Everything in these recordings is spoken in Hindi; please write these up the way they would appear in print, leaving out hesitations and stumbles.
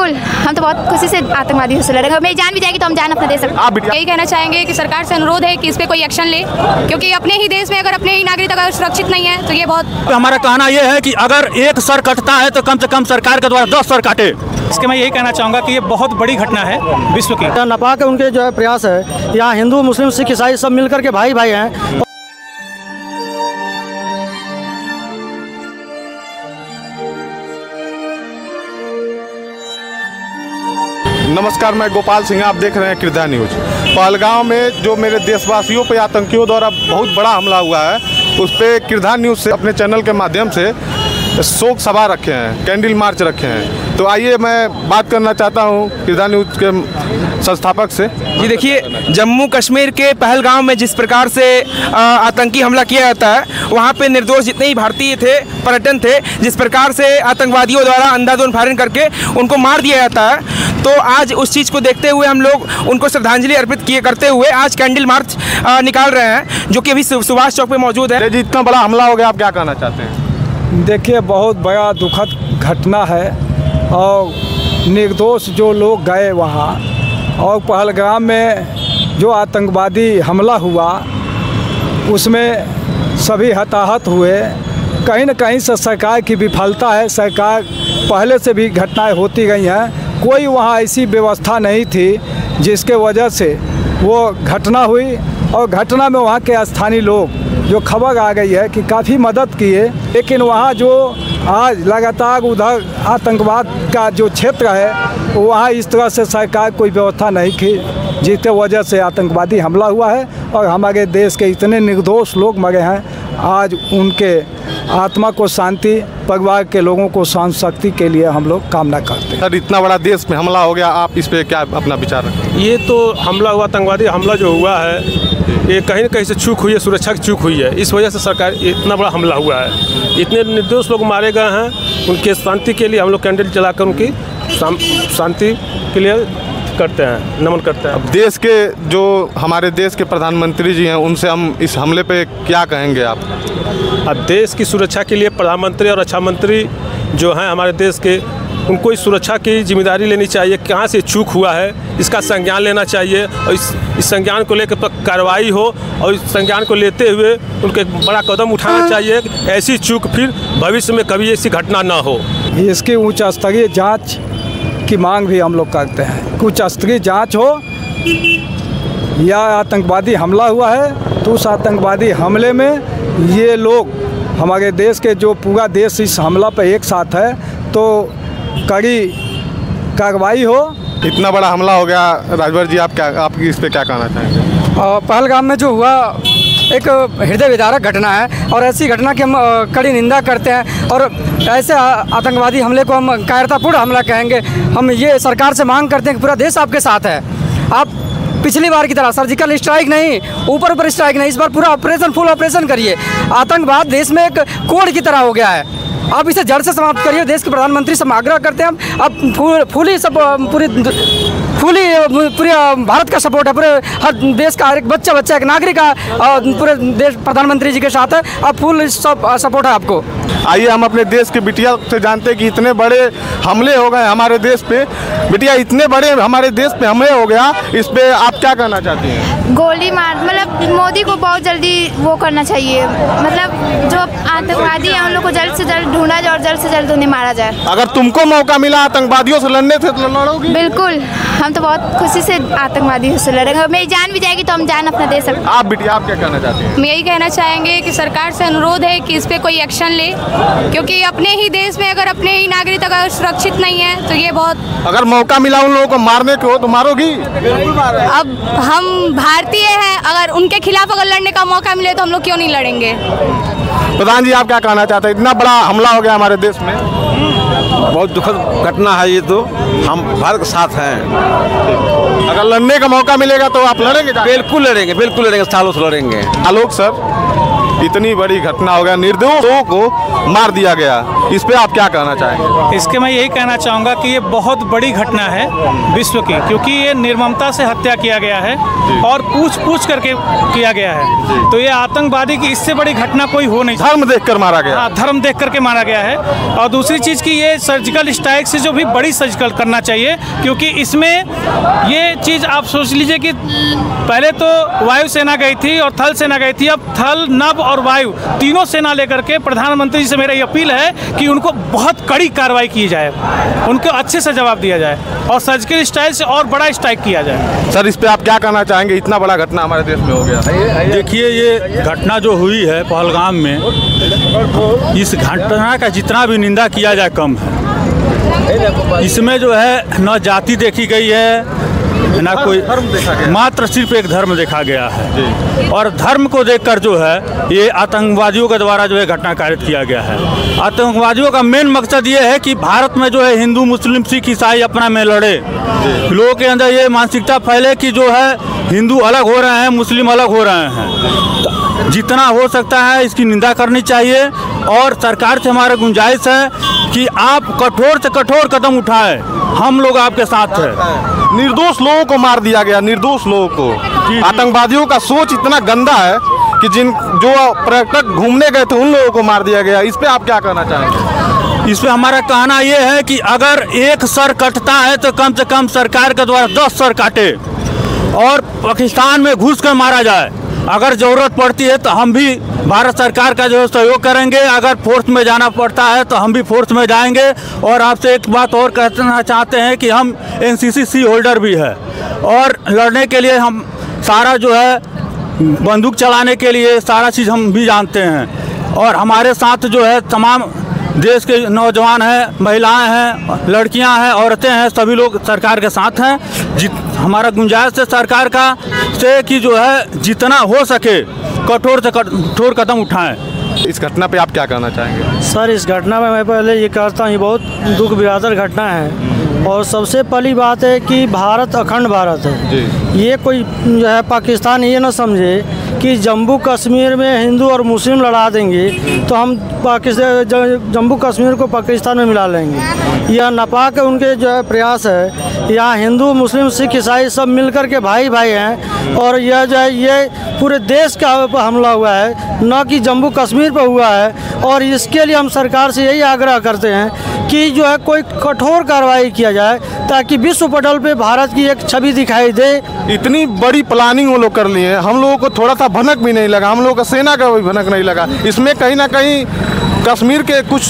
बिल्कुल, हम तो बहुत खुशी से आतंकवादियों से लड़ेंगे। मेरी जान भी जाएगी तो हम जान अपना दे सकते। आप यही कहना चाहेंगे कि सरकार से अनुरोध है कि इस पे कोई एक्शन ले, क्योंकि अपने ही देश में अगर अपने ही नागरिक अगर सुरक्षित नहीं है तो ये बहुत। हमारा कहना यह है कि अगर एक सर कटता है तो कम से कम सरकार के द्वारा 10 सर काटे। इसके मैं यही कहना चाहूँगा कि ये बहुत बड़ी घटना है विश्व की। नापाक उनके जो है प्रयास है, यहाँ हिंदू मुस्लिम सिख ईसाई सब मिलकर के भाई भाई हैं। नमस्कार, मैं गोपाल सिंह, आप देख रहे हैं कृदा न्यूज। पहलगांव में जो मेरे देशवासियों पर आतंकियों द्वारा बहुत बड़ा हमला हुआ है, उस पर कृदा न्यूज से अपने चैनल के माध्यम से शोक सभा रखे हैं, कैंडल मार्च रखे हैं। तो आइए मैं बात करना चाहता हूं कृदा न्यूज के संस्थापक से। जी देखिए, जम्मू कश्मीर के पहलगांव में जिस प्रकार से आतंकी हमला किया जाता है, वहां पे निर्दोष जितने ही भारतीय थे, पर्यटन थे, जिस प्रकार से आतंकवादियों द्वारा अंधाधुंध फायरिंग करके उनको मार दिया जाता है, तो आज उस चीज़ को देखते हुए हम लोग उनको श्रद्धांजलि अर्पित करते हुए आज कैंडल मार्च निकाल रहे हैं, जो कि अभी सुभाष चौक पे मौजूद है। जी, इतना बड़ा हमला हो गया, आप क्या कहना चाहते हैं? देखिए, बहुत बड़ा दुखद घटना है और निर्दोष जो लोग गए वहाँ, और पहलगाम में जो आतंकवादी हमला हुआ उसमें सभी हताहत हुए। कहीं न कहीं से सरकार की विफलता है। सरकार पहले से भी घटनाएं होती गई हैं, कोई वहाँ ऐसी व्यवस्था नहीं थी जिसके वजह से वो घटना हुई। और घटना में वहाँ के स्थानीय लोग जो खबर आ गई है कि काफ़ी मदद किए, लेकिन वहाँ जो आज लगातार उधर आतंकवाद का जो क्षेत्र है, वहाँ इस तरह से सरकार कोई व्यवस्था नहीं की, जिसके वजह से आतंकवादी हमला हुआ है और हमारे देश के इतने निर्दोष लोग मरे हैं। आज उनके आत्मा को शांति, परिवार के लोगों को शांत शक्ति के लिए हम लोग कामना करते हैं। सर, इतना बड़ा देश में हमला हो गया, आप इस पे क्या अपना विचार रखें? ये तो हमला हुआ, आतंकवादी हमला जो हुआ है, ये कहीं न कहीं से चूक हुई है, सुरक्षा की चूक हुई है। इस वजह से सरकार इतना बड़ा हमला हुआ है, इतने निर्दोष लोग मारे गए हैं। उनके शांति के लिए हम लोग कैंडल जलाकर उनकी शांति के लिए करते हैं, नमन करते हैं। अब देश के जो हमारे देश के प्रधानमंत्री जी हैं, उनसे हम इस हमले पे क्या कहेंगे आप? अब देश की सुरक्षा के लिए प्रधानमंत्री और रक्षा मंत्री जो हैं हमारे देश के, उनको इस सुरक्षा की जिम्मेदारी लेनी चाहिए। कहाँ से चूक हुआ है इसका संज्ञान लेना चाहिए, और इस संज्ञान को लेकर कार्रवाई हो, और इस संज्ञान को लेते हुए उनके बड़ा कदम उठाना चाहिए। ऐसी चूक फिर भविष्य में कभी ऐसी घटना ना हो। इसकी उच्च स्तरीय जाँच की मांग भी हम लोग करते हैं। उच्च स्तरीय जाँच हो, या आतंकवादी हमला हुआ है तो उस आतंकवादी हमले में ये लोग, हमारे देश के जो पूरा देश इस हमला पर एक साथ है, तो कड़ी कार्रवाई हो। इतना बड़ा हमला हो गया, राजभर जी आप इस पे क्या कहना चाहेंगे? पहलगाम में जो हुआ एक हृदय विदारक घटना है, और ऐसी घटना की हम कड़ी निंदा करते हैं, और ऐसे आतंकवादी हमले को हम कायरतापूर्ण हमला कहेंगे। हम ये सरकार से मांग करते हैं कि पूरा देश आपके साथ है। आप पिछली बार की तरह सर्जिकल स्ट्राइक नहीं, ऊपर स्ट्राइक नहीं, इस बार पूरा ऑपरेशन, फुल ऑपरेशन करिए। आतंकवाद देश में एक कोड़ की तरह हो गया है, आप इसे जड़ से समाप्त करिए। देश के प्रधानमंत्री से आग्रह करते हैं हम। अब पूरे भारत का सपोर्ट है, पूरे हर देश का, हर एक बच्चा एक नागरिक का पूरे देश प्रधानमंत्री जी के साथ है। अब फुल सपोर्ट है आपको। आइए हम अपने देश के बिटिया से जानते हैं कि इतने बड़े हमले हो गए हमारे देश पे। बिटिया, इतने बड़े हमारे देश पे हमले हो गया, इस पे आप क्या कहना चाहती हैं? गोली मार, मतलब मोदी को बहुत जल्दी वो करना चाहिए, मतलब जो आतंकवादी हैं उन लोग को जल्द से जल्द ढूंढा जाए और जल्द से जल्द उन्हें मारा जाए। अगर तुमको मौका मिला आतंकवादियों से लड़ने से तो लड़ोगी? बिल्कुल, हम तो बहुत खुशी से आतंकवादियों से लड़ेंगे। मेरी जान भी जाएगी तो हम जान अपना दे सकते। आप बिटिया, आप क्या कहना चाहती हैं? हम यही कहना चाहेंगे कि सरकार से अनुरोध है कि इस पे कोई एक्शन ले, क्योंकि अपने ही देश में अगर अपने ही नागरिक अगर सुरक्षित नहीं है तो ये बहुत। अगर मौका मिला उन लोगों को मारने को तो मारोगी? अब हम भारतीय हैं, अगर उनके खिलाफ अगर लड़ने का मौका मिले तो हम लोग क्यों नहीं लड़ेंगे? प्रधान जी, आप क्या कहना चाहते हैं? इतना बड़ा हमला हो गया हमारे देश में। बहुत दुखद घटना है ये, तो हम भारत के साथ हैं। अगर लड़ने का मौका मिलेगा तो आप लड़ेंगे? बिल्कुल लड़ेंगे, बिल्कुल लड़ेंगे, सालों से लड़ेंगे। आलोक सर, इतनी बड़ी घटना हो गया, निर्दोष लोगों को मार दिया गया, इस पे आप क्या कहना चाहेंगे? इसके मैं यही कहना चाहूँगा कि ये बहुत बड़ी घटना है विश्व की, क्योंकि ये निर्ममता से हत्या किया गया है और पूछ करके किया गया है। तो ये आतंकवादी की इससे बड़ी घटना कोई हो नहीं। धर्म देखकर मारा गया। हाँ, धर्म देख करके मारा गया है। और दूसरी चीज़ की ये सर्जिकल स्ट्राइक से जो भी बड़ी सर्जिकल करना चाहिए, क्योंकि इसमें ये चीज़ आप सोच लीजिए कि पहले तो वायुसेना गई थी और थल सेना गई थी, अब थल, नभ और वायु तीनों सेना लेकर के प्रधानमंत्री जी से मेरा ये अपील है कि उनको बहुत कड़ी कार्रवाई की जाए, उनको अच्छे से जवाब दिया जाए और सर्जिकल स्ट्राइक से और बड़ा स्ट्राइक किया जाए। सर, इस पे आप क्या कहना चाहेंगे? इतना बड़ा घटना हमारे देश में हो गया। देखिए, ये घटना जो हुई है पहलगाम में, इस घटना का जितना भी निंदा किया जाए कम है। इसमें जो है न जाति देखी गई है ना कोई धर्म देखा गया, मात्र सिर्फ एक धर्म देखा गया है। और धर्म को देखकर जो है ये आतंकवादियों के द्वारा जो है घटना कारित किया गया है। आतंकवादियों का मेन मकसद ये है कि भारत में जो है हिंदू, मुस्लिम, सिख, ईसाई अपना में लड़े। लोगों के अंदर ये मानसिकता फैले कि जो है हिंदू अलग हो रहे हैं, मुस्लिम अलग हो रहे हैं। जितना हो सकता है इसकी निंदा करनी चाहिए और सरकार से हमारा गुंजाइश है कि आप कठोर से कठोर कदम उठाएं, हम लोग आपके साथ हैं। निर्दोष लोगों को मार दिया गया, निर्दोष लोगों को। आतंकवादियों का सोच इतना गंदा है कि जो पर्यटक घूमने गए थे उन लोगों को मार दिया गया। इस पे आप क्या कहना चाहेंगे? इस पे हमारा कहना ये है कि अगर एक सर कटता है तो कम से कम सरकार के द्वारा 10 सर काटे और पाकिस्तान में घुस कर मारा जाए। अगर ज़रूरत पड़ती है तो हम भी भारत सरकार का जो है सहयोग करेंगे। अगर फोर्स में जाना पड़ता है तो हम भी फोर्स में जाएंगे। और आपसे एक बात और कहना चाहते हैं कि हम NCC होल्डर भी है और लड़ने के लिए हम सारा जो है बंदूक चलाने के लिए सारा चीज़ हम भी जानते हैं। और हमारे साथ जो है तमाम देश के नौजवान हैं, महिलाएं हैं, लड़कियां हैं, औरतें हैं, सभी लोग सरकार के साथ हैं। हमारा गुंजाइश है सरकार का से कि जो है जितना हो सके कठोर से कठोर कदम उठाएं। इस घटना पे आप क्या कहना चाहेंगे? सर, इस घटना में मैं पहले ये कहता हूँ ये बहुत दुख विरादर घटना है और सबसे पहली बात है कि भारत अखंड भारत है जी। ये कोई जो है पाकिस्तान ये ना समझे कि जम्मू कश्मीर में हिंदू और मुस्लिम लड़ा देंगे तो हम पाकिस्तान जम्मू कश्मीर को पाकिस्तान में मिला लेंगे। यह नापाक उनके जो है प्रयास है। यहाँ हिंदू, मुस्लिम, सिख, ईसाई सब मिलकर के भाई भाई हैं और यह जो है ये पूरे देश का हमला हुआ है, न कि जम्मू कश्मीर पर हुआ है। और इसके लिए हम सरकार से यही आग्रह करते हैं कि जो है कोई कठोर कार्रवाई किया जाए ताकि विश्व पटल पे भारत की एक छवि दिखाई दे। इतनी बड़ी प्लानिंग वो लोग कर लिए हैं, हम लोगों को थोड़ा सा भनक भी नहीं लगा, हम लोगों का सेना का भी भनक नहीं लगा। इसमें कहीं ना कहीं कश्मीर के कुछ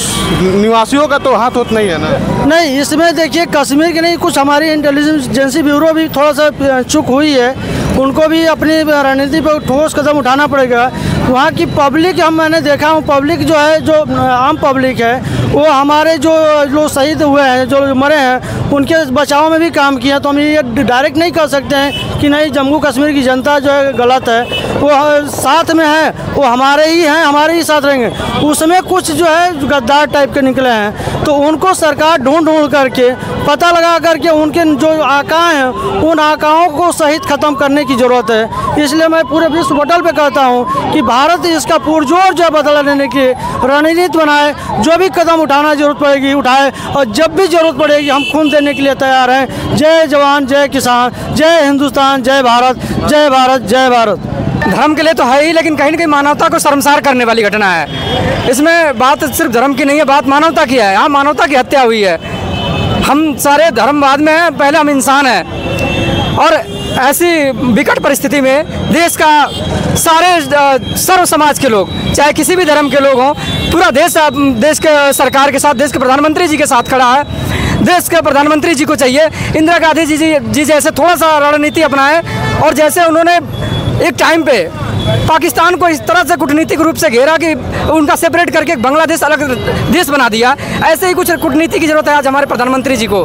निवासियों का तो हाथ नहीं है ना? नहीं, इसमें देखिए कश्मीर के नहीं, कुछ हमारी इंटेलिजेंस एजेंसी ब्यूरो भी थोड़ा सा चूक हुई है, उनको भी अपनी रणनीति पर ठोस कदम उठाना पड़ेगा। वहाँ की पब्लिक मैंने देखा हूँ, पब्लिक जो है, जो आम पब्लिक है, वो हमारे जो शहीद हुए हैं, जो मरे हैं, उनके बचाव में भी काम किया। तो हम ये डायरेक्ट नहीं कह सकते हैं कि नहीं जम्मू कश्मीर की जनता जो है गलत है, वो साथ में है, वो हमारे ही हैं, हमारे ही साथ रहेंगे। उसमें कुछ जो है गद्दार टाइप के निकले हैं तो उनको सरकार ढूंढ करके पता लगा करके उनके जो आकाएँ हैं उन आकाओं को सहित ख़त्म करने की ज़रूरत है। इसलिए मैं पूरे विश्व पटल पे कहता हूँ कि भारत इसका पुरजोर जो बदला लेने की रणनीति बनाए, जो भी कदम उठाना जरूरत पड़ेगी उठाए और जब भी ज़रूरत पड़ेगी हम खून देने के लिए तैयार हैं। जय जवान, जय किसान, जय हिंदुस्तान, जय भारत, जय भारत, जय भारत। धर्म के लिए तो है ही, लेकिन कहीं ना कहीं मानवता को शर्मसार करने वाली घटना है। इसमें बात सिर्फ धर्म की नहीं है, बात मानवता की है। यहाँ मानवता की हत्या हुई है। हम सारे धर्मवाद में हैं, पहले हम इंसान हैं। और ऐसी विकट परिस्थिति में देश का सारे सर्व समाज के लोग, चाहे किसी भी धर्म के लोग हों, पूरा देश के सरकार के साथ, देश के प्रधानमंत्री जी के साथ खड़ा है। देश के प्रधानमंत्री जी को चाहिए इंदिरा गांधी जी जैसे थोड़ा सा रणनीति अपनाए और जैसे उन्होंने एक टाइम पे पाकिस्तान को इस तरह से कूटनीतिक रूप से घेरा कि उनका सेपरेट करके बांग्लादेश अलग देश बना दिया, ऐसे ही कुछ कूटनीति की जरूरत है आज हमारे प्रधानमंत्री जी को।